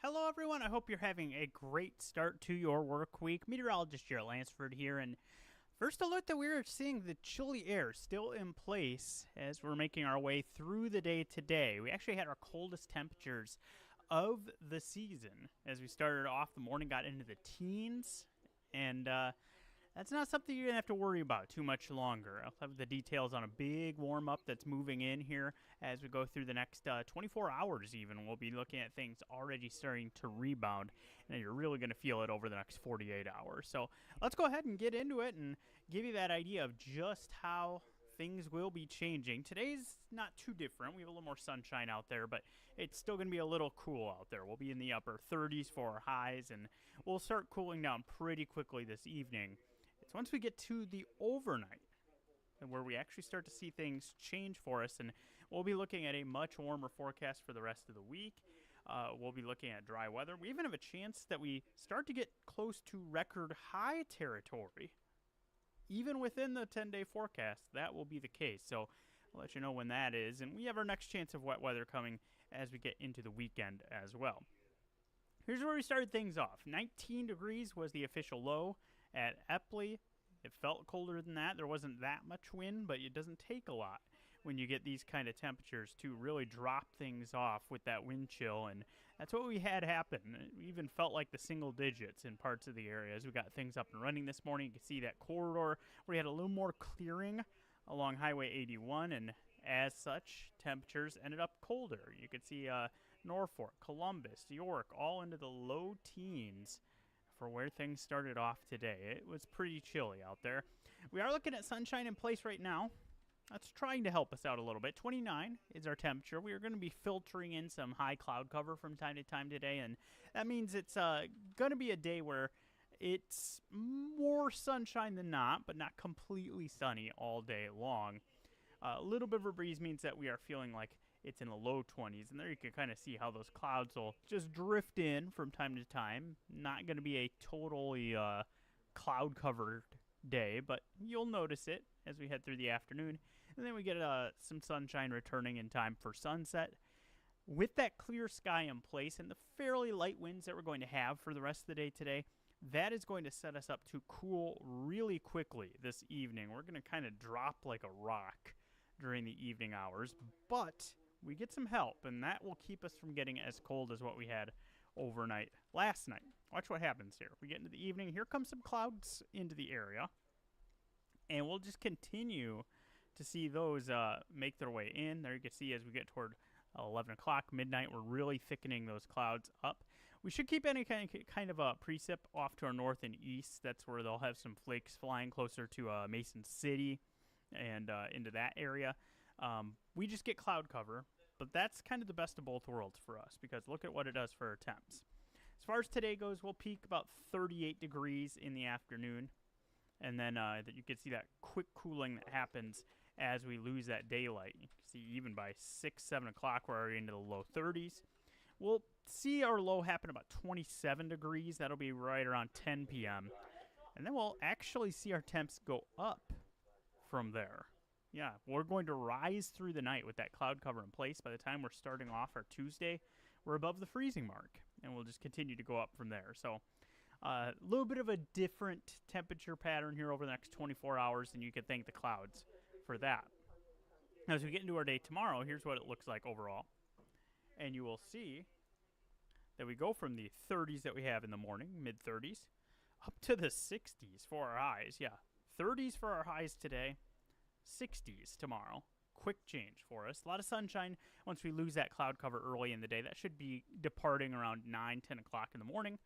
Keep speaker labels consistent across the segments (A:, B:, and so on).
A: Hello, everyone. I hope you're having a great start to your work week. Meteorologist Jaret Lansford here, and first alert that we're seeing the chilly air still in place as we're making our way through the day today. We actually had our coldest temperatures of the season as we started off. The morning got into the teens, and that's not something you're going to have to worry about too much longer. I'll have the details on a big warm up that's moving in here as we go through the next 24 hours, even. We'll be looking at things already starting to rebound, and you're really going to feel it over the next 48 hours. So let's go ahead and get into it and give you that idea of just how things will be changing. Today's not too different. We have a little more sunshine out there, but it's still going to be a little cool out there. We'll be in the upper 30s for our highs, and we'll start cooling down pretty quickly this evening. It's once we get to the overnight and where we actually start to see things change for us, and we'll be looking at a much warmer forecast for the rest of the week. We'll be looking at dry weather. We even have a chance that we start to get close to record high territory. Even within the 10-day forecast, that will be the case. So I'll let you know when that is. And we have our next chance of wet weather coming as we get into the weekend as well. Here's where we started things off. 19 degrees was the official low at Epley. It felt colder than that. There wasn't that much wind, but it doesn't take a lot when you get these kind of temperatures to really drop things off with that wind chill. And that's what we had happen. We even felt like the single digits in parts of the area as we got things up and running this morning. You can see that corridor where we had a little more clearing along Highway 81, and as such, temperatures ended up colder. You could see Norfolk, Columbus, York, all into the low teens for where things started off today. It was pretty chilly out there. We are looking at sunshine in place right now. That's trying to help us out a little bit. 29 is our temperature. We are going to be filtering in some high cloud cover from time to time today, and that means it's going to be a day where it's more sunshine than not, but not completely sunny all day long. A little bit of a breeze means that we are feeling like it's in the low 20s, and there you can kind of see how those clouds will just drift in from time to time. Not going to be a totally cloud-covered day, but you'll notice it as we head through the afternoon. And then we get some sunshine returning in time for sunset. With that clear sky in place and the fairly light winds that we're going to have for the rest of the day today, that is going to set us up to cool really quickly this evening. We're going to kind of drop like a rock during the evening hours, but we get some help, and that will keep us from getting as cold as what we had overnight last night. Watch what happens here. We get into the evening. Here comes some clouds into the area, and we'll just continue to see those make their way in. There you can see as we get toward 11 o'clock, midnight, we're really thickening those clouds up. We should keep any kind of a precip off to our north and east. That's where they'll have some flakes flying closer to Mason City and into that area. We just get cloud cover, but that's kind of the best of both worlds for us because look at what it does for our temps. As far as today goes, we'll peak about 38 degrees in the afternoon, and then you can see that quick cooling that happens as we lose that daylight. You can see even by 6, 7 o'clock, we're already into the low 30s. We'll see our low happen about 27 degrees. That'll be right around 10 p.m. And then we'll actually see our temps go up from there. Yeah, we're going to rise through the night with that cloud cover in place. By the time we're starting off our Tuesday, we're above the freezing mark, and we'll just continue to go up from there. So a little bit of a different temperature pattern here over the next 24 hours, and you could thank the clouds for that. As we get into our day tomorrow, here's what it looks like overall. And you will see that we go from the 30s that we have in the morning, mid-30s, up to the 60s for our highs. Yeah, 30s for our highs today, 60s tomorrow. Quick change for us. A lot of sunshine once we lose that cloud cover early in the day. That should be departing around 9, 10 o'clock in the morning.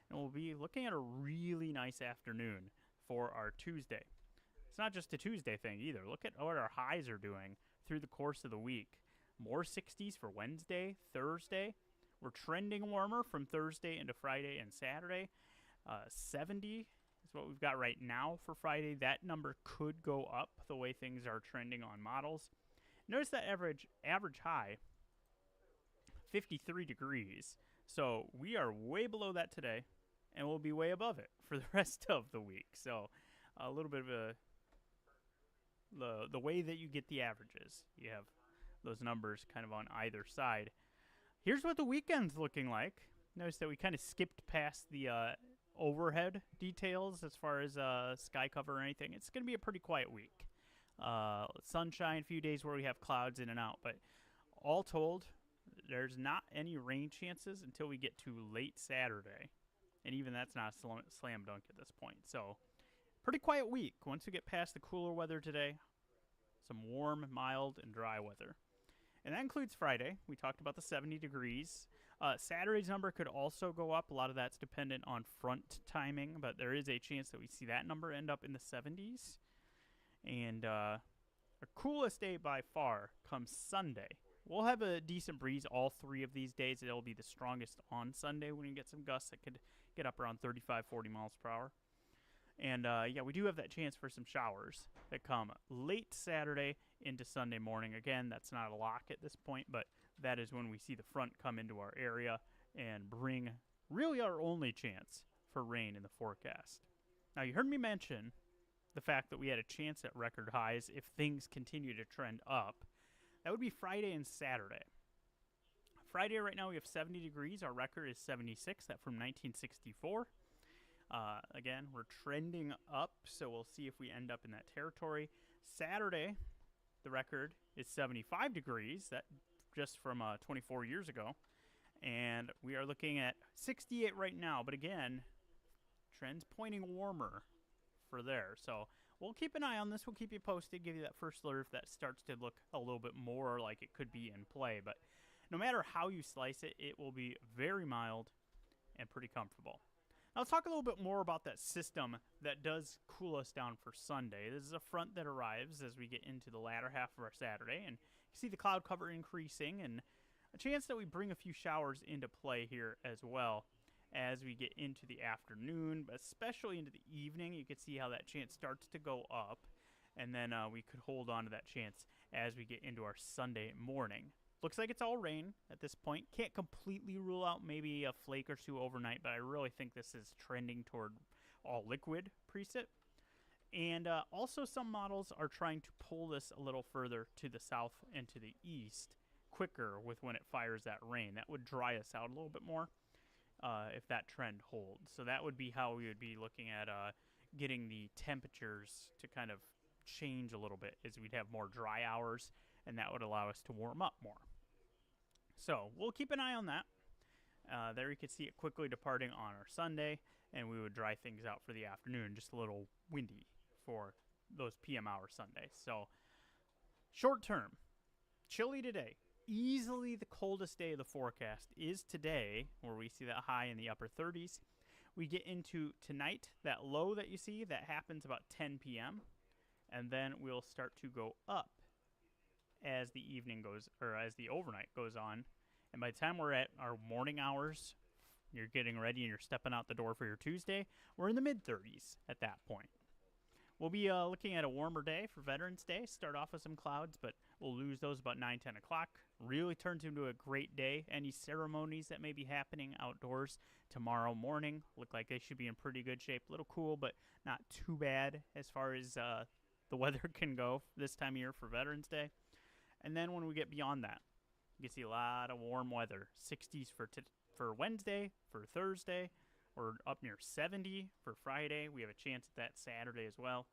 A: And we'll be looking at a really nice afternoon for our Tuesday. It's not just a Tuesday thing either. Look at what our highs are doing through the course of the week. More 60s for Wednesday, Thursday. We're trending warmer from Thursday into Friday and Saturday. 70 is what we've got right now for Friday. That number could go up the way things are trending on models. Notice that average high, 53 degrees. So we are way below that today, and we'll be way above it for the rest of the week. So a little bit of the way that you get the averages. You have those numbers kind of on either side. Here's what the weekend's looking like. Notice that we kind of skipped past the overhead details as far as sky cover or anything. It's going to be a pretty quiet week. Sunshine, a few days where we have clouds in and out, but all told, there's not any rain chances until we get to late Saturday, and even that's not a slam dunk at this point. So, pretty quiet week. Once we get past the cooler weather today, some warm, mild, and dry weather. And that includes Friday. We talked about the 70 degrees. Saturday's number could also go up. A lot of that's dependent on front timing, but there is a chance that we see that number end up in the 70s. And our coolest day by far comes Sunday. We'll have a decent breeze all 3 of these days. It'll be the strongest on Sunday when you get some gusts that could get up around 35, 40 miles per hour. And, we do have that chance for some showers that come late Saturday into Sunday morning. Again, that's not a lock at this point, but that is when we see the front come into our area and bring really our only chance for rain in the forecast. Now, you heard me mention the fact that we had a chance at record highs if things continue to trend up. That would be Friday and Saturday. Friday right now we have 70 degrees. Our record is 76. That from 1964. Again, we're trending up, so we'll see if we end up in that territory. Saturday, the record is 75 degrees. That just from 24 years ago. And we are looking at 68 right now. But again, trends pointing warmer for there. So we'll keep an eye on this. We'll keep you posted, give you that first alert if that starts to look a little bit more like it could be in play. But no matter how you slice it, it will be very mild and pretty comfortable. Now let's talk a little bit more about that system that does cool us down for Sunday. This is a front that arrives as we get into the latter half of our Saturday, and you see the cloud cover increasing and a chance that we bring a few showers into play here as well as we get into the afternoon, but especially into the evening. You can see how that chance starts to go up, and then we could hold on to that chance as we get into our Sunday morning. Looks like it's all rain at this point. Can't completely rule out maybe a flake or 2 overnight, but I really think this is trending toward all liquid precip. And also some models are trying to pull this a little further to the south and to the east quicker with when it fires that rain. That would dry us out a little bit more if that trend holds. So that would be how we would be looking at getting the temperatures to kind of change a little bit, as we'd have more dry hours, and that would allow us to warm up more. So we'll keep an eye on that. There you can see it quickly departing on our Sunday, and we would dry things out for the afternoon, just a little windy for those PM hour Sundays. So short term, chilly today. Easily the coldest day of the forecast is today, where we see that high in the upper 30s. We get into tonight, that low that you see, that happens about 10 p.m., and then we'll start to go up as the evening goes, or as the overnight goes on. And by the time we're at our morning hours, you're getting ready and you're stepping out the door for your Tuesday, we're in the mid-30s at that point. We'll be looking at a warmer day for Veterans Day. Start off with some clouds, but we'll lose those about 9, 10 o'clock. Really turns into a great day. Any ceremonies that may be happening outdoors tomorrow morning look like they should be in pretty good shape. A little cool, but not too bad as far as the weather can go this time of year for Veterans Day. And then when we get beyond that, you can see a lot of warm weather. 60s for Wednesday, for Thursday. We're up near 70 for Friday. We have a chance at that Saturday as well.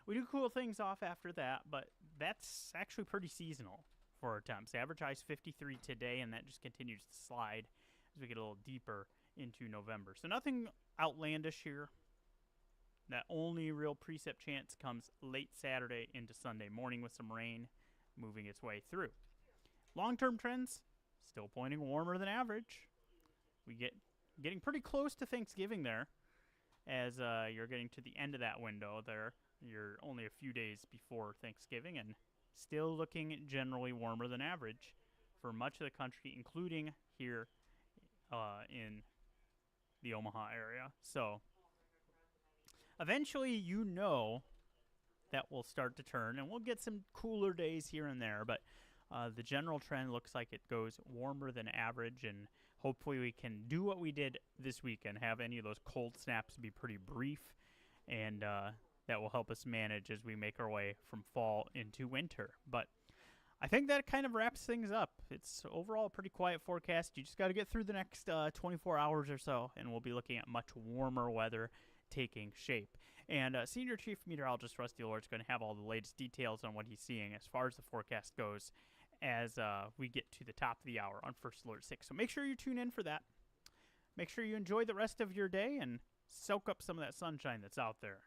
A: We do cool things off after that, but that's actually pretty seasonal for our temps. Average high is 53 today, and that just continues to slide as we get a little deeper into November. So nothing outlandish here. That only real precip chance comes late Saturday into Sunday morning with some rain moving its way through. Long-term trends, still pointing warmer than average. We getting pretty close to Thanksgiving there, as you're getting to the end of that window there. You're only a few days before Thanksgiving, and still looking generally warmer than average for much of the country, including here in the Omaha area. So eventually, that will start to turn, and we'll get some cooler days here and there, but the general trend looks like it goes warmer than average, and hopefully we can do what we did this weekend, have any of those cold snaps be pretty brief, and that will help us manage as we make our way from fall into winter. But I think that kind of wraps things up. It's overall a pretty quiet forecast. You just got to get through the next 24 hours or so, and we'll be looking at much warmer weather taking shape. And Senior Chief Meteorologist Rusty Lord is going to have all the latest details on what he's seeing as far as the forecast goes as we get to the top of the hour on First Alert 6. So make sure you tune in for that. Make sure you enjoy the rest of your day and soak up some of that sunshine that's out there.